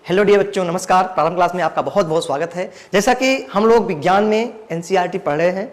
Hello dear बच्चों, नमस्कार। प्रारंभ क्लास में आपका बहुत बहुत स्वागत है। जैसा कि हम लोग विज्ञान में एनसीईआरटी पढ़ रहे हैं,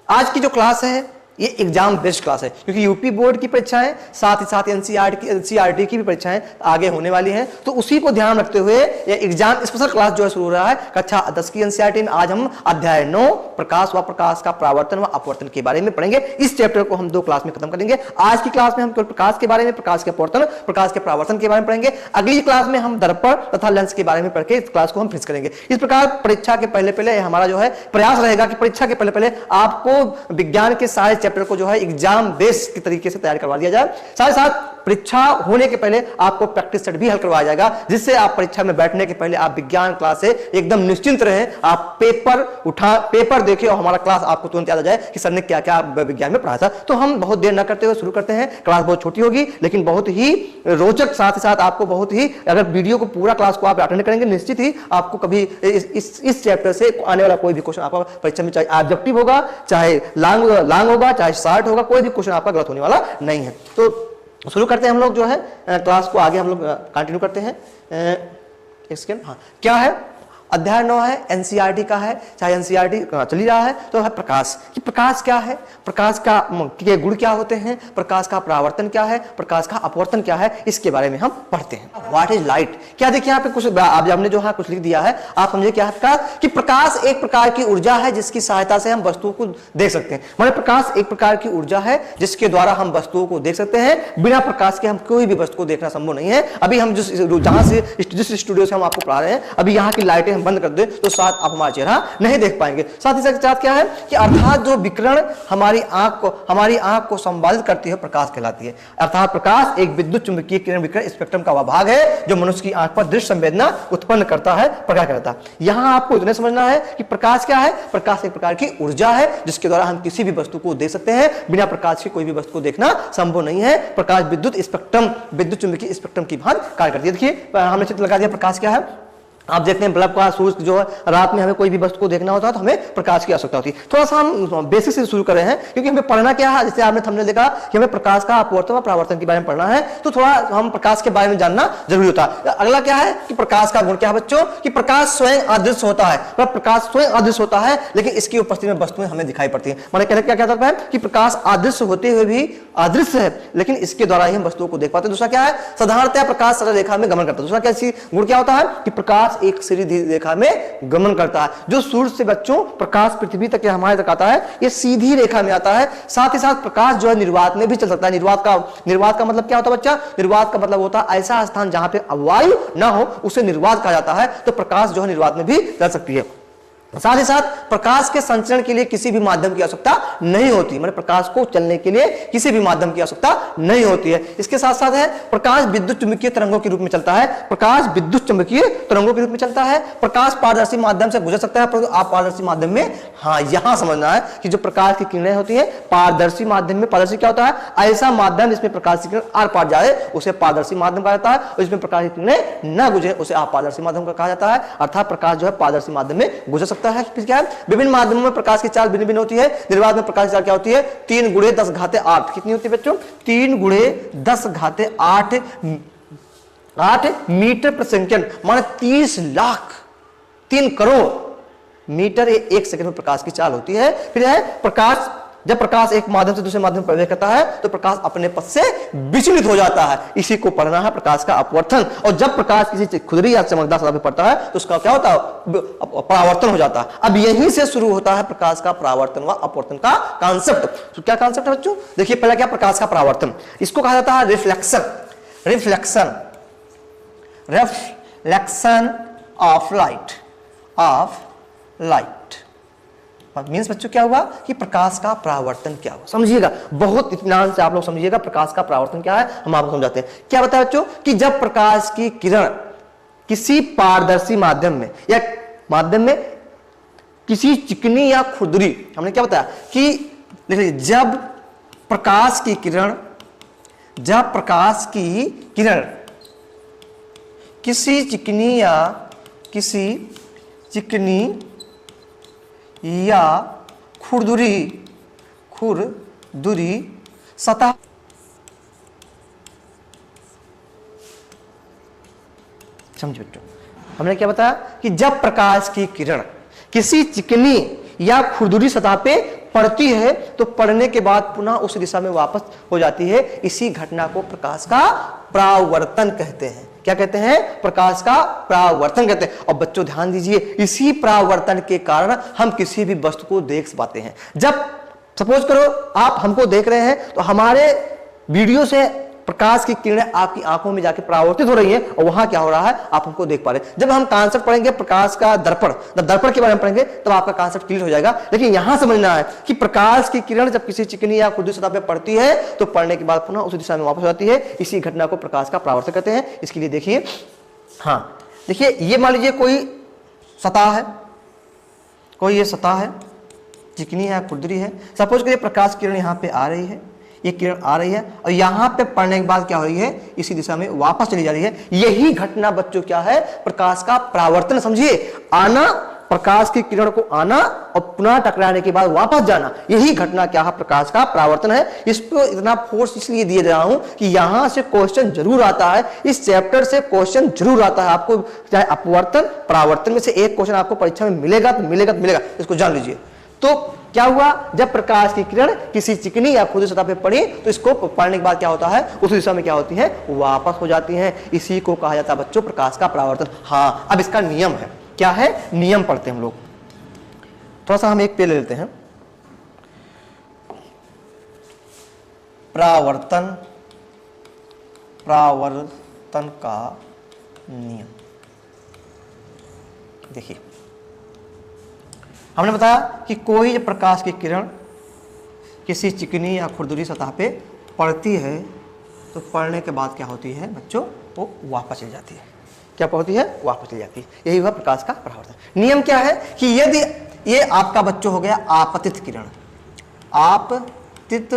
आज की जो क्लास है ये एग्जाम बेस्ड क्लास है, क्योंकि यूपी बोर्ड की परीक्षाएं साथ ही साथ एनसीईआरटी की भी परीक्षाएं आगे होने वाली हैं। तो उसी को ध्यान रखते हुए ये एग्जाम स्पेशल क्लास जो है शुरू हो रहा है कक्षा 10 की एनसीईआरटी में। आज हम अध्याय 9 प्रकाश व प्रकाश का परावर्तन व अपवर्तन के बारे में पढ़ेंगे। इस चैप्टर को हम 2 क्लास में खत्म करेंगे। आज की क्लास में हम केवल प्रकाश के बारे में, प्रकाश के अपवर्तन, प्रकाश के परावर्तन के बारे में पढ़ेंगे। अगली क्लास में हम दर्पण तथा लेंस के बारे में पढ़ के इस क्लास को हम फिनिश करेंगे। इस प्रकार परीक्षा के पहले हमारा जो है प्रयास रहेगा कि परीक्षा के पहले आपको विज्ञान के सारे चैप्टर को जो है एग्जाम बेस के तरीके से तैयार करवा दिया जाए। साथ ही साथ परीक्षा होने के पहले आपको प्रैक्टिस सेट भी हल करवाया जाएगा, जिससे आप परीक्षा में बैठने के पहले आप विज्ञान क्लास से एकदम निश्चिंत रहें। आप पेपर देखें और हमारा क्लास आपको तुरंत याद आ जाए कि सर ने क्या क्या विज्ञान में पढ़ाया था। तो हम बहुत देर न करते हुए शुरू करते हैं। क्लास बहुत छोटी होगी लेकिन बहुत ही रोचक, साथ ही साथ आपको बहुत ही, अगर वीडियो को पूरा क्लास को आप अटेंड करेंगे निश्चित ही आपको कभी इस चैप्टर से आने वाला कोई भी क्वेश्चन आपका परीक्षा में, चाहे ऑब्जेक्टिव होगा, चाहे लॉन्ग होगा, चाहे शॉर्ट होगा, कोई भी क्वेश्चन आपका गलत होने वाला नहीं है। तो शुरू करते हैं हम लोग जो है क्लास को, आगे हम लोग कंटिन्यू करते हैं। एक सेकेंड, हाँ, क्या है अध्याय 9 है, एनसीईआरटी का है, चाहे एनसीईआरटी चल ही रहा है। तो है प्रकाश कि प्रकाश क्या है, प्रकाश का के गुण क्या होते हैं, प्रकाश का परावर्तन क्या है, प्रकाश का अपवर्तन क्या है, इसके बारे में हम पढ़ते हैं। व्हाट इज लाइट, क्या देखिए यहाँ पे कुछ आप हमने जो है कुछ लिख दिया है, आप समझिए क्या है प्रकाश कि प्रकाश एक प्रकार की ऊर्जा है जिसकी सहायता से हम वस्तुओं को देख सकते हैं। मतलब प्रकाश एक प्रकार की ऊर्जा है जिसके द्वारा हम वस्तुओं को देख सकते हैं। बिना प्रकाश के हम कोई भी वस्तु को देखना संभव नहीं है। अभी हम जिस स्टूडियो से हम आपको पढ़ा रहे हैं, अभी यहाँ की लाइटें बंद कर दे तो साथ आप हमारा चेहरा नहीं देख पाएंगे। साथ ही साथ क्या है कि अर्थात जो विकिरण हमारी आंख को संवादित करती है प्रकाश कहलाती है। अर्थात प्रकाश एक विद्युत चुंबकीय किरण विकिरण स्पेक्ट्रम का वह भाग है जो मनुष्य की आंख पर दृश्य संवेदना उत्पन्न करता है, प्रकाश कहलाता है। यहां आपको इतना समझना है कि प्रकाश क्या है। प्रकाश एक प्रकार की ऊर्जा है जिसके द्वारा हम किसी भी वस्तु को देख सकते हैं। बिना प्रकाश के कोई भी वस्तु को देखना संभव नहीं है। प्रकाश विद्युत चुंबकीय स्पेक्ट्रम की भांति कार्य करती है। देखिए हमने चित्र लगा दिया, प्रकाश क्या है। आप देखते हैं बल्ब का, सूरज जो है, रात में हमें कोई भी वस्तु को देखना होता है तो हमें प्रकाश की आवश्यकता होती है। थोड़ा सा हम बेसिक से शुरू कर रहे हैं क्योंकि हमें पढ़ना क्या है। जैसे आपने हमने देखा कि हमें प्रकाश का अपवर्तन और परावर्तन के बारे में पढ़ना है, तो थोड़ा हम प्रकाश के बारे में जानना जरूरी होता है। अगला क्या है कि प्रकाश का गुण क्या है बच्चों, कि प्रकाश स्वयं अदृश्य होता है। प्रकाश स्वयं अदृश्य होता है लेकिन इसकी उपस्थिति में वस्तुएं हमें दिखाई पड़ती है। मैंने क्या क्या है कि प्रकाश अदृश्य होते हुए भी अदृश्य है लेकिन इसके द्वारा ही हम वस्तुओं को देख पाते हैं। दूसरा क्या है, साधारणतः प्रकाश सरल रेखा में गमन करता है। दूसरा क्या गुण क्या होता है कि प्रकाश एक सीधी रेखा में गमन करता है। जो सूर्य से बच्चों प्रकाश पृथ्वी तक या हमारे तक आता है, ये सीधी रेखा में आता है। साथ ही साथ प्रकाश जो है निर्वात में भी चल सकता है। निर्वात का मतलब क्या होता है बच्चा, निर्वात का मतलब होता है ऐसा स्थान जहां पे वायु ना हो, उसे निर्वात कहा जाता है। तो प्रकाश जो है निर्वात में भी चल सकती है। साथ ही साथ प्रकाश के संचरण के लिए किसी भी माध्यम की आवश्यकता नहीं होती। मतलब प्रकाश को चलने के लिए किसी भी माध्यम की आवश्यकता नहीं होती है। इसके साथ साथ है प्रकाश विद्युत चुंबकीय तरंगों के रूप में चलता है। प्रकाश विद्युत चुंबकीय तरंगों के रूप में चलता है। प्रकाश पारदर्शी माध्यम से गुजर सकता है, परंतु आप पारदर्शी माध्यम में, हाँ यहां समझना है कि जो प्रकाश की किरणें होती है पारदर्शी माध्यम में, पारदर्शी क्या होता है, ऐसा माध्यम जिसमें प्रकाश की किरण आर पार जाए उसे पारदर्शी माध्यम कहा जाता है, और इसमें प्रकाश की किरणें न गुजरे उसे अपारदर्शी माध्यम कहा जाता है। अर्थात प्रकाश जो है पारदर्शी माध्यम में गुजर सकता है। क्या है, विभिन्न माध्यमों में प्रकाश की चाल भिन्न भिन्न होती है। निर्वात में प्रकाश की चाल क्या होती है, 3 × 10⁸ कितनी होती है बच्चों, 3 × 10⁸ मीटर प्रति सेकंड, माने 30 लाख 3 करोड़ मीटर एक सेकंड में प्रकाश की चाल होती है। फिर है प्रकाश, जब प्रकाश एक माध्यम से दूसरे माध्यम में प्रवेश करता है तो प्रकाश अपने पथ से विचलित हो जाता है। इसी को पढ़ना है प्रकाश का अपवर्तन। और जब प्रकाश किसी खुदरी या चमकदार सतह पर पड़ता है तो उसका क्या होता है, परावर्तन हो जाता है। अब यहीं से शुरू होता है प्रकाश का परावर्तन व अपवर्तन का कॉन्सेप्ट। तो क्या कॉन्सेप्ट है बच्चों, देखिए पहला क्या, प्रकाश का परावर्तन, इसको कहा जाता है रिफ्लेक्शन ऑफ लाइट। मीन्स बच्चों क्या हुआ कि प्रकाश का परावर्तन क्या हुआ, समझिएगा बहुत इत्मीनान से आप लोग समझिएगा। प्रकाश का परावर्तन क्या है हम आपको समझाते हैं। क्या बताया बच्चों कि जब प्रकाश की किरण किसी पारदर्शी माध्यम में या माध्यम में किसी चिकनी या खुरदरी, हमने क्या बताया कि देखिए जब प्रकाश की किरण किसी चिकनी या खुरदुरी सतह समझे बच्चों, हमने क्या बताया कि जब प्रकाश की किरण किसी चिकनी या खुरदुरी सतह पे पड़ती है तो पड़ने के बाद पुनः उस दिशा में वापस हो जाती है। इसी घटना को प्रकाश का परावर्तन कहते हैं। क्या कहते हैं? प्रकाश का परावर्तन कहते हैं। और बच्चों ध्यान दीजिए, इसी परावर्तन के कारण हम किसी भी वस्तु को देख पाते हैं। जब सपोज करो आप हमको देख रहे हैं तो हमारे वीडियो से प्रकाश की किरणें आपकी आंखों में जाके परावर्तित हो रही हैं और वहां क्या हो रहा है आप हमको देख पा रहे हैं। जब हम कॉन्सेप्ट पढ़ेंगे प्रकाश का दर्पण, जब दर्पण के बारे में पढ़ेंगे तब आपका कॉन्सेप्ट क्लियर हो जाएगा। लेकिन यहां समझना है कि प्रकाश की किरण जब किसी चिकनी या खुरदुरी सतह पर पड़ती है तो पड़ने के बाद पुनः उस दिशा में वापस जाती है। इसी घटना को प्रकाश का परावर्तन कहते हैं। इसके लिए देखिए, हाँ देखिए, ये मान लीजिए कोई सतह है, कोई ये सतह है, चिकनी है, खुरदुरी है। सपोज करिए प्रकाश किरण यहाँ पे आ रही है, ये किरण आ रही है और यहाँ पे पड़ने के बाद क्या हो रही है, इसी दिशा में वापस चली जा रही है। यही घटना बच्चों क्या है, प्रकाश का परावर्तन। समझिए, आना, प्रकाश की किरण को आना और पुनः टकराने के बाद वापस जाना, यही घटना क्या है, प्रकाश का परावर्तन है। इस पर इतना फोर्स इसलिए दिए जा रहा हूं कि यहां से क्वेश्चन जरूर आता है, इस चैप्टर से क्वेश्चन जरूर आता है आपको, चाहे अपवर्तन परावर्तन में से एक क्वेश्चन आपको परीक्षा में मिलेगा तो मिलेगा तो मिलेगा, इसको जान लीजिए। तो क्या हुआ, जब प्रकाश की किरण किसी चिकनी या खुरदुरी सतह पे पड़ी तो इसको पड़ने के बाद क्या होता है, उस दिशा में क्या होती है, वापस हो जाती है। इसी को कहा जाता है बच्चों प्रकाश का परावर्तन। हाँ, अब इसका नियम है, क्या है, नियम पढ़ते हैं हम लोग। थोड़ा सा हम एक पेज ले लेते हैं, परावर्तन, परावर्तन का नियम। देखिए, हमने बताया कि कोई प्रकाश की किरण किसी चिकनी या खुरदुरी सतह पे पड़ती है तो पड़ने के बाद क्या होती है बच्चों, वो वापस चली जाती है। क्या होती है, वापस चली जाती है। यही हुआ प्रकाश का परावर्तन। नियम क्या है कि यदि ये आपका बच्चों हो गया आपतित किरण, आपतित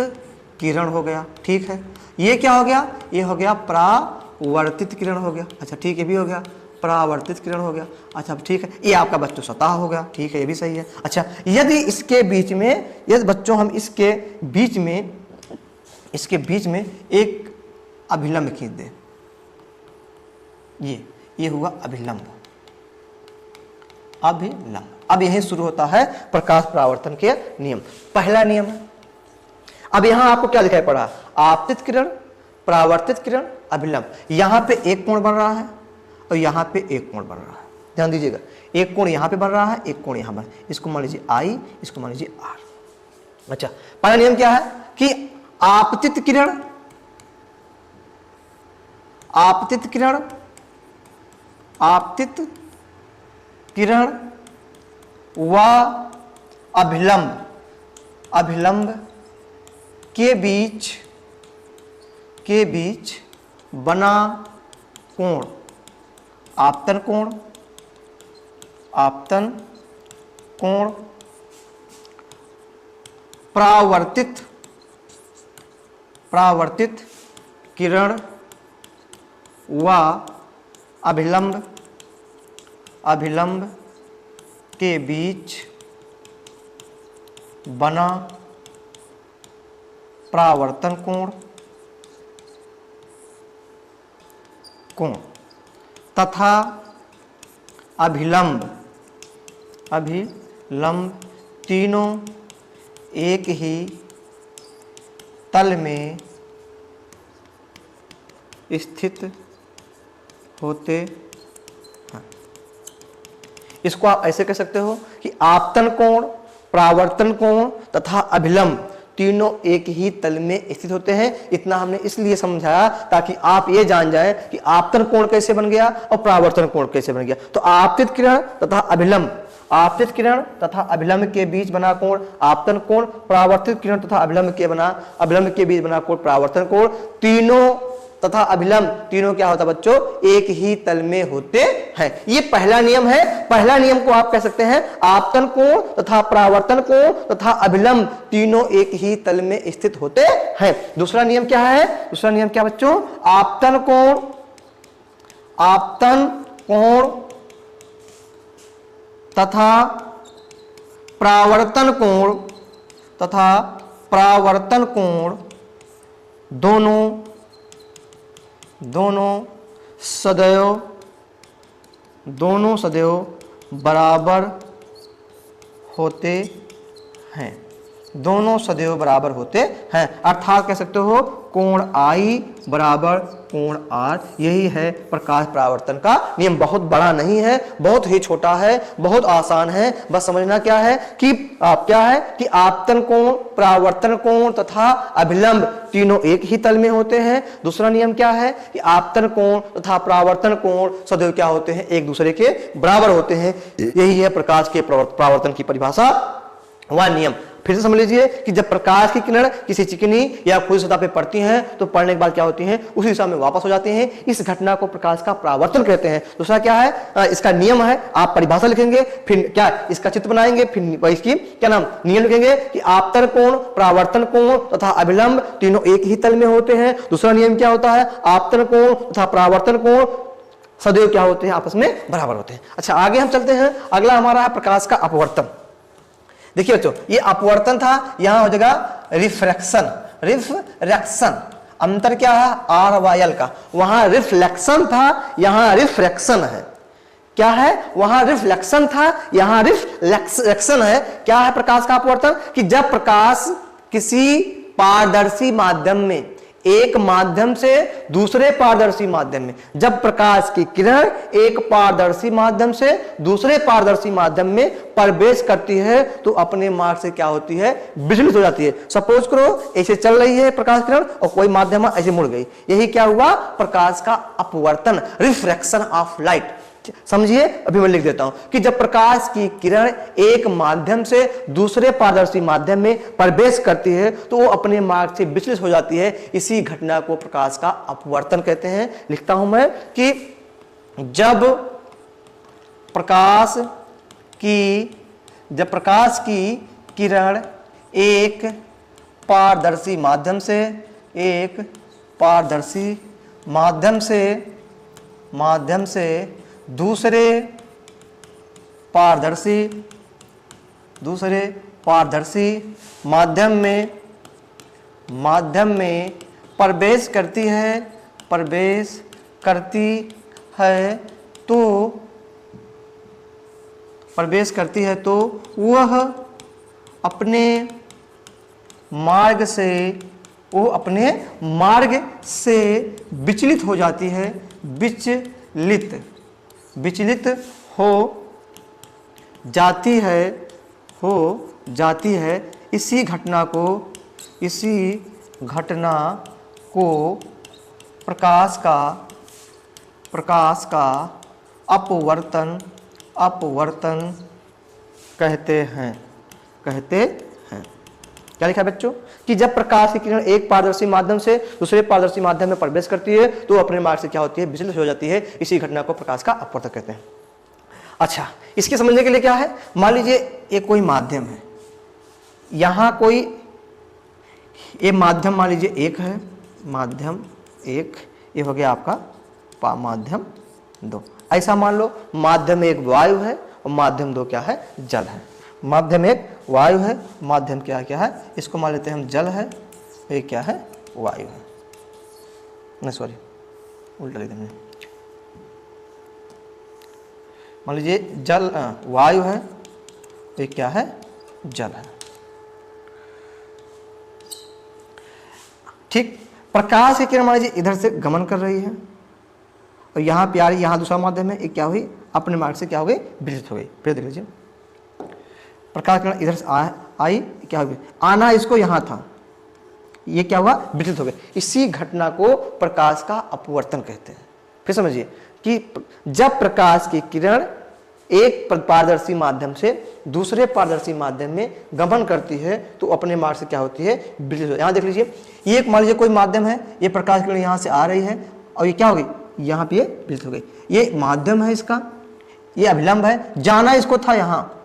किरण हो गया, ठीक है। ये क्या हो गया, ये हो गया परावर्तित किरण हो गया। अच्छा ठीक, ये भी हो गया परावर्तित किरण हो गया। अच्छा ठीक है, ये आपका बच्चों सतह हो गया, ठीक है, ये भी सही है। अच्छा, यदि इसके बीच में, यदि बच्चों हम इसके बीच में एक अभिलंब खींच दें, ये हुआ अभिलंब, अभिलंब। अब यही शुरू होता है प्रकाश परावर्तन के नियम। पहला नियम है, अब यहां आपको क्या दिखाई पड़ा, आपतित किरण, परावर्तित किरण, अभिलंब। यहां पे एक कोण बन रहा है और यहां पे एक कोण बन रहा है, ध्यान दीजिएगा। एक कोण यहां पे बन रहा है, एक कोण यहां बन, इसको मान लीजिए I, इसको मान लीजिए R। अच्छा, पहला नियम क्या है कि आपतित किरण, आपतित किरण, आपतित किरण व अभिलंब, अभिलंब के बीच बना कोण, आपतन कोण, आपतन कोण परावर्तित किरण व अभिलंब के बीच बना परावर्तन कोण तथा अभिलंब तीनों एक ही तल में स्थित होते हैं। इसको आप ऐसे कह सकते हो कि आपतन कोण, परावर्तन कोण तथा अभिलंब तीनों एक ही तल में स्थित होते हैं। इतना हमने इसलिए समझाया ताकि आप ये जान जाएं कि आपतन कोण कैसे बन गया और परावर्तन कोण कैसे बन गया। तो आपतित किरण तथा अभिलंब, आपतित किरण तथा अभिलंब के बीच बना कोण आपतन कोण, परावर्तित किरण तथा अभिलंब के बीच बना कोण परावर्तन कोण। तीनों तथा अभिलंब तीनों क्या होता है बच्चों, एक ही तल में होते हैं। ये पहला नियम है। पहला नियम को आप कह सकते हैं आपतन कोण तथा परावर्तन कोण तथा अभिलंब तीनों एक ही तल में स्थित होते हैं। दूसरा नियम क्या है, दूसरा नियम क्या बच्चों, आपतन कोण, आपतन कोण तथा परावर्तन कोण दोनों सदैव दोनों सदैव बराबर होते हैं, दोनों सदैव बराबर होते हैं। अर्थात कह सकते हो कोण I बराबर कोण R, यही है प्रकाश परावर्तन का नियम। बहुत बड़ा नहीं है, बहुत ही छोटा है, बहुत आसान है। बस समझना क्या है कि आपतन कोण, परावर्तन कोण तथा अभिलंब तीनों एक ही तल में होते हैं। दूसरा नियम क्या है कि आपतन कोण तथा परावर्तन कोण सदैव क्या होते हैं, एक दूसरे के बराबर होते हैं। यही है प्रकाश के परावर्तन की परिभाषा व नियम। फिर से समझ लीजिए कि जब प्रकाश की किरण किसी चिकनी या खुली सतह पे पड़ती हैं तो पड़ने के बाद क्या होती हैं, उसी दिशा में वापस हो जाती हैं। इस घटना को प्रकाश का परावर्तन कहते हैं। दूसरा क्या है, इसका नियम है। आप परिभाषा लिखेंगे, फिर क्या इसका चित्र बनाएंगे, फिर इसकी क्या नाम नियम लिखेंगे कि आपतन कोण, परावर्तन कोण तथा अभिलंब तीनों एक ही तल में होते हैं। दूसरा नियम क्या होता है, आपतन कोण तथा परावर्तन कोण सदैव क्या होते हैं, आपस में बराबर होते हैं। अच्छा, आगे हम चलते हैं। अगला हमारा है प्रकाश का अपवर्तन। देखिए बच्चों, ये अपवर्तन था, यहां हो जाएगा रिफ्रैक्शन। रिफ्रैक्शन अंतर क्या है, आर व एल का। वहां रिफ्लेक्शन था, यहां रिफ्रैक्शन है। क्या है, वहां रिफ्लेक्शन था, यहां रिफ्लेक्शन है। क्या है प्रकाश का अपवर्तन कि जब प्रकाश किसी पारदर्शी माध्यम में, एक माध्यम से दूसरे पारदर्शी माध्यम में, जब प्रकाश की किरण एक पारदर्शी माध्यम से दूसरे पारदर्शी माध्यम में प्रवेश करती है तो अपने मार्ग से क्या होती है, विचलित हो जाती है। सपोज करो ऐसे चल रही है प्रकाश किरण और कोई माध्यम ऐसे मुड़ गई, यही क्या हुआ, प्रकाश का अपवर्तन, रिफ्रैक्शन ऑफ लाइट। समझिए, अभी मैं लिख देता हूं कि जब प्रकाश की किरण एक माध्यम से दूसरे पारदर्शी माध्यम में प्रवेश करती है तो वो अपने मार्ग से विचलित हो जाती है। इसी घटना को प्रकाश का अपवर्तन कहते हैं। लिखता हूं मैं कि जब प्रकाश की किरण एक पारदर्शी माध्यम से दूसरे पारदर्शी माध्यम में प्रवेश करती है तो वह अपने मार्ग से विचलित हो जाती है, विचलित हो जाती है। इसी घटना को प्रकाश का अपवर्तन कहते हैं। क्या लिखा है बच्चों कि जब प्रकाश की किरण एक पारदर्शी माध्यम से दूसरे पारदर्शी माध्यम में प्रवेश करती है तो अपने मार्ग से क्या होती है, विचलित हो जाती है। इसी घटना को प्रकाश का अपवर्तन कहते हैं। अच्छा, इसके समझने के लिए क्या है, मान लीजिए एक कोई माध्यम है, यहां कोई ये माध्यम मान लीजिए एक है, माध्यम एक, ये हो गया आपका माध्यम दो। ऐसा मान लो माध्यम एक वायु है और माध्यम दो क्या है, जल है। माध्यम एक वायु है, माध्यम क्या है, इसको मान लेते हैं हम जल है, ये क्या है, वायु है। नहीं सॉरी, उल्टा लिख देंगे। मान लीजिए जल वायु है, ये क्या है, जल है। ठीक, प्रकाश की किरण मान लीजिए इधर से गमन कर रही है और यहाँ प्यारी, यहाँ दूसरा माध्यम है, एक क्या हुई, अपने मार्ग से क्या हो गई, विचलित हो गई। फिर देख लीजिए, प्रकाश किरण इधर से आई, क्या हो गई, आना इसको यहाँ था, ये क्या हुआ, विचलित हो गए। इसी घटना को प्रकाश का अपवर्तन कहते हैं। फिर समझिए कि जब प्रकाश की किरण एक पारदर्शी माध्यम से दूसरे पारदर्शी माध्यम में गमन करती है तो अपने मार्ग से क्या होती है, विचलित हो। यहाँ देख लीजिए, ये एक मान लीजिए कोई माध्यम है, ये प्रकाश किरण यहाँ से आ रही है और ये क्या हो गई, यहाँ पे विचलित हो गई। ये माध्यम है, इसका ये अभिलंब है, जाना इसको था यहाँ,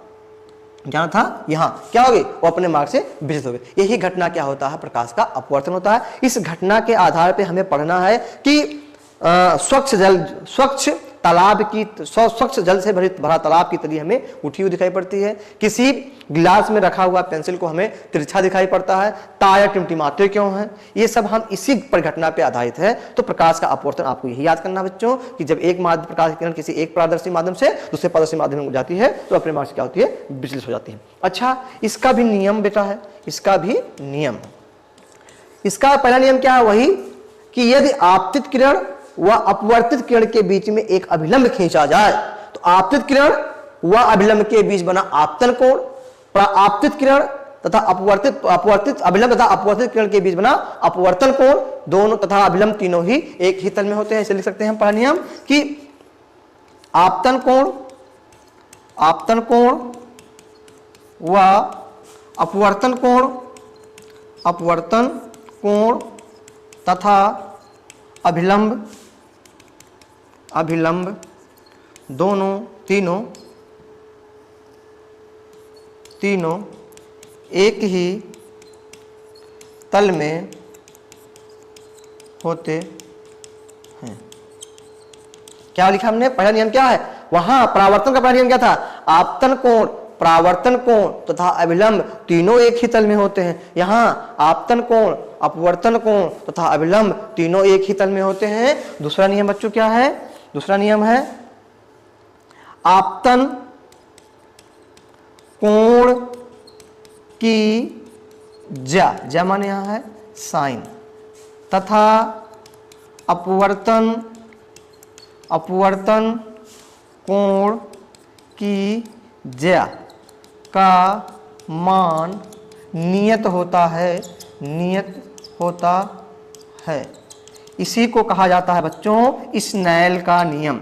जाना था यहाँ, क्या हो गई, वो अपने मार्ग से विचलित हो गई। यही घटना क्या होता है, प्रकाश का अपवर्तन होता है। इस घटना के आधार पे हमें पढ़ना है कि स्वच्छ तालाब की स्वच्छ जल से भरा तालाब की तली हमें उठी हुई दिखाई पड़ती है। किसी गिलास में रखा हुआ पेंसिल को हमें तिरछा दिखाई पड़ता है। तार टिमटिमाते क्यों हैं, ये सब हम इसी परिघटना पे आधारित है। तो प्रकाश का अपवर्तन आपको यही याद करना बच्चों कि जब एक माध्यम प्रकाश की किरण किसी एक पारदर्शी माध्यम से दूसरे पारदर्शी माध्यम में जाती है तो अपने मार्ग से क्या होती है, विचलित हो जाती है। अच्छा, इसका भी नियम बेटा है, इसका भी नियम। इसका पहला नियम क्या है, वही कि यदि आपतित किरण व अपवर्तित किरण के बीच में एक अभिलंब खींचा जाए तो आपतित किरण व अभिलंब के बीच बना आपतन कोण, आपतित किरण तथा अपवर्तित अभिलंब तथा अपवर्तित किरण के बीच बना अपवर्तन कोण, दोनों तथा अभिलंब तीनों ही एक ही तल में होते हैं। इसे लिख सकते हैं हम पहला नियम कि आपतन कोण व अपवर्तन कोण तथा अभिलंब दोनों तीनों एक ही तल में होते हैं। क्या लिखा हमने, पहला नियम क्या है, वहां परावर्तन का पहला नियम क्या था, आपतन कोण, परावर्तन कोण तथा अभिलंब तीनों एक ही तल में होते हैं। यहां आपतन कोण, अपवर्तन कोण तथा अभिलंब तीनों एक ही तल में होते हैं। दूसरा नियम बच्चों क्या है, दूसरा नियम है आपतन कोण की ज्या माने यहां है साइन, तथा अपवर्तन कोण की ज्या का मान नियत होता है। इसी को कहा जाता है बच्चों स्नेल का नियम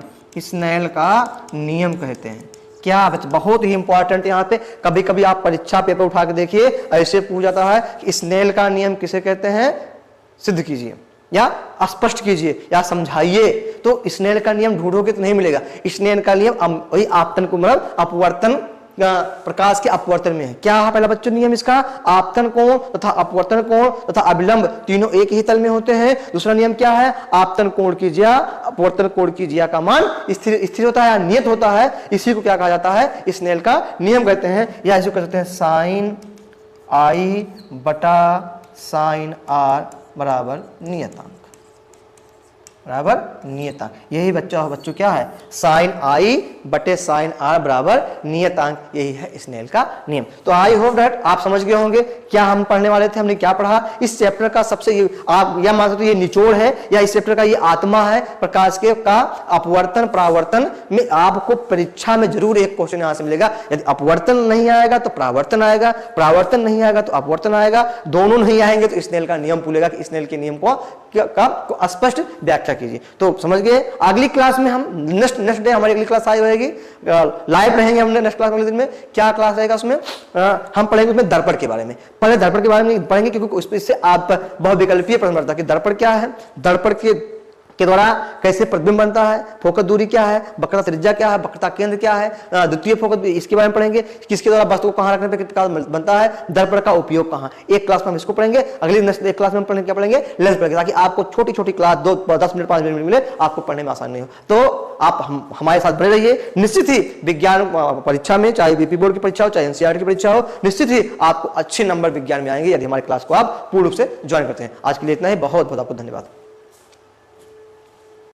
कहते हैं। क्या बच्चे, बहुत ही इंपॉर्टेंट यहाँ पे, कभी कभी आप परीक्षा पेपर उठा के देखिए, ऐसे पूछ जाता है कि स्नेल का नियम किसे कहते हैं, सिद्ध कीजिए या स्पष्ट कीजिए या समझाइए। तो स्नेल का नियम ढूंढोगे तो नहीं मिलेगा। स्नेल का नियम वही आपतन को मतलब अपवर्तन प्रकाश के अपवर्तन में है। क्या है पहला बच्चों नियम इसका, आपतन कोण तथा अपवर्तन कोण तथा अभिलंब तीनों एक ही तल में होते हैं। दूसरा नियम क्या है, आपतन कोण की ज्या अपवर्तन कोण की ज्या का मान स्थिर होता है या नियत होता है। इसी को क्या कहा जाता है, स्नेल का नियम कहते हैं, या इसी को कहते हैं साइन आई बटा साइन आर बराबर नियतांक। यही बच्चों क्या है, साइन आई बटे साइन आर बराबर नियतांक, यही है स्नेल का नियम। तो आई होप दैट आप समझ गए होंगे क्या हम पढ़ने वाले थे, हमने क्या पढ़ा। इस चैप्टर का सबसे आप यह मान सकते हो ये निचोड़ है या इस चैप्टर का ये आत्मा है प्रकाश के का अपवर्तन परावर्तन में। आपको परीक्षा में जरूर एक क्वेश्चन यहां से मिलेगा, यदि अपवर्तन नहीं आएगा तो परावर्तन आएगा, परावर्तन नहीं आएगा तो अपवर्तन आएगा, दोनों नहीं आएंगे तो स्नेल का नियम पूछेगा कि स्नेल के नियम को स्पष्ट व्याख्या कीजिए। तो समझ गए। अगली क्लास में हम नेक्स्ट डे हमारी अगली क्लास आई रहेगी, लाइव रहेंगे हमने नेक्स्ट क्लास वाले दिन में। क्या क्लास रहेगा उसमें, हम पढ़ेंगे उसमें दर्पण के बारे में। पहले दर्पण के बारे में पढ़ेंगे क्योंकि इससे आप बहुविकल्पीय प्रश्न बनता है कि दर्पण क्या है, दर्पण के द्वारा कैसे प्रतिबिंब बनता है, फोकस दूरी क्या है, वक्रता त्रिज्या क्या है, वक्रता केंद्र क्या है, द्वितीय फोकस इसके बारे में पढ़ेंगे, किसके द्वारा वस्तु को कहां रखने पे कितना बनता है, दर्पण का उपयोग कहां। एक क्लास में हम इसको पढ़ेंगे, अगली नेक्स्ट एक क्लास में हम पढ़ेंगे क्या पढ़ेंगे, लेंस पढ़ेंगे, ताकि आपको छोटी छोटी क्लास 10 मिनट 5 मिनट मिले, आपको पढ़ने में आसान नहीं हो। तो आप हमारे साथ बने रहिए। निश्चित ही विज्ञान परीक्षा में, चाहे यूपी बोर्ड की परीक्षा हो चाहे एनसीईआरटी की परीक्षा हो, निश्चित ही आपको अच्छे नंबर विज्ञान में आएंगे यदि हमारे क्लास को आप पूर्ण रूप से ज्वाइन करते हैं। आज के लिए इतना ही, बहुत बहुत आपको धन्यवाद।